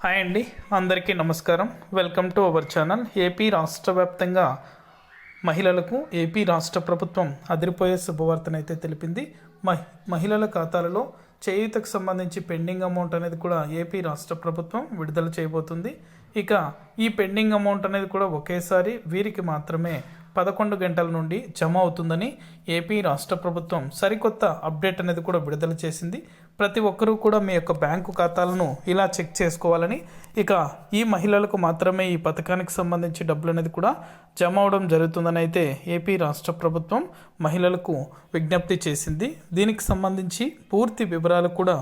Hi అండి, అందరికీ నమస్కారం. Welcome to our channel. AP రాష్ట్ర వ్యాప్తంగా మహిళలకు ఏపీ రాష్ట్ర ప్రభుత్వం అదిరిపోయే శుభవార్తనైతే తెలిపింది. మహిళల ఖాతాలలో చేయూతకు సంబంధించి పెండింగ్ అమౌంట్ అనేది కూడా ఏపీ రాష్ట్ర ప్రభుత్వం విడుదల చేయబోతుంది. ఇక ఈ పెండింగ్ అమౌంట్ అనేది కూడా ఒకేసారి వీరికి మాత్రమే 11 గంటల నుండి జమ అవుతుందని ఏపీ రాష్ట్ర ప్రభుత్వం సరికొత్త అప్డేట్ అనేది కూడా విడుదల చేసింది. ప్రతి ఒక్కరూ కూడా మీ యొక్క బ్యాంకు ఖాతాలను ఇలా చెక్ చేసుకోవాలని, ఇక ఈ మహిళలకు మాత్రమే ఈ పథకానికి సంబంధించి డబ్బులు అనేది కూడా జమ అవడం జరుగుతుందని అయితే ఏపీ రాష్ట్ర ప్రభుత్వం మహిళలకు విజ్ఞప్తి చేసింది. దీనికి సంబంధించి పూర్తి వివరాలు కూడా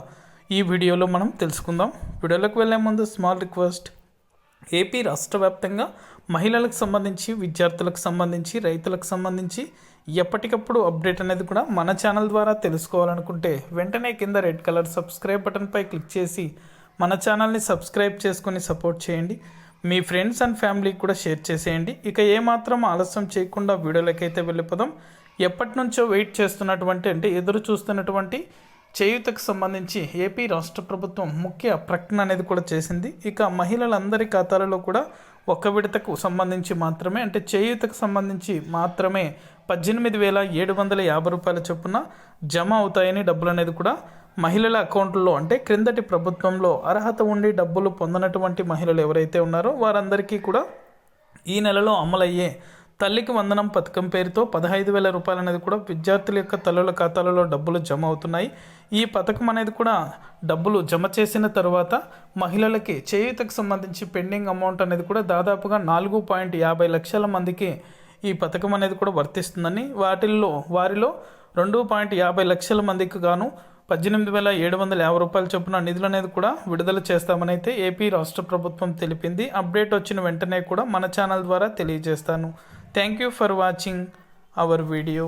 ఈ వీడియోలో మనం తెలుసుకుందాం. వీడియోలోకి వెళ్ళే ముందు స్మాల్ రిక్వెస్ట్. ఏపీ రాష్ట్ర వ్యాప్తంగా మహిళలకు సంబంధించి, విద్యార్థులకు సంబంధించి, రైతులకు సంబంధించి ఎప్పటికప్పుడు అప్డేట్ అనేది కూడా మన ఛానల్ ద్వారా తెలుసుకోవాలనుకుంటే వెంటనే కింద రెడ్ కలర్ సబ్స్క్రైబ్ బటన్పై క్లిక్ చేసి మన ఛానల్ని సబ్స్క్రైబ్ చేసుకొని సపోర్ట్ చేయండి. మీ ఫ్రెండ్స్ అండ్ ఫ్యామిలీకి కూడా షేర్ చేసేయండి. ఇక ఏమాత్రం ఆలస్యం చేయకుండా వీడియోలకైతే వెళ్ళిపోదాం. ఎప్పటి నుంచో వెయిట్ చేస్తున్నటువంటి, అంటే ఎదురు చూస్తున్నటువంటి చేయూతకు సంబంధించి ఏపీ రాష్ట్ర ప్రభుత్వం ముఖ్య ప్రకటన అనేది కూడా చేసింది. ఇక మహిళలందరి ఖాతాలలో కూడా ఒక్క విడతకు సంబంధించి మాత్రమే, అంటే చేయూతకు సంబంధించి మాత్రమే 18,750 రూపాయల చొప్పున జమ అవుతాయని డబ్బులు అనేది కూడా మహిళల అకౌంట్లో, అంటే క్రిందటి ప్రభుత్వంలో అర్హత ఉండి డబ్బులు పొందనటువంటి మహిళలు ఎవరైతే ఉన్నారో వారందరికీ కూడా ఈ నెలలో అమలయ్యే తల్లికి వందనం పథకం పేరుతో 15,000 రూపాయలు అనేది కూడా విద్యార్థుల యొక్క తల్లుల ఖాతాలలో డబ్బులు జమ అవుతున్నాయి. ఈ పథకం అనేది కూడా డబ్బులు జమ చేసిన తర్వాత మహిళలకి చేయూతకు సంబంధించి పెండింగ్ అమౌంట్ అనేది కూడా దాదాపుగా 4.50 లక్షల మందికి ఈ పథకం అనేది కూడా వర్తిస్తుందని, వారిలో 2.50 లక్షల మందికి గాను 18,750 రూపాయల చొప్పున నిధులు అనేది కూడా విడుదల చేస్తామని అయితే ఏపీ రాష్ట్ర ప్రభుత్వం తెలిపింది. అప్డేట్ వచ్చిన వెంటనే కూడా మన ఛానల్ ద్వారా తెలియజేస్తాను. Thank you for watching our video.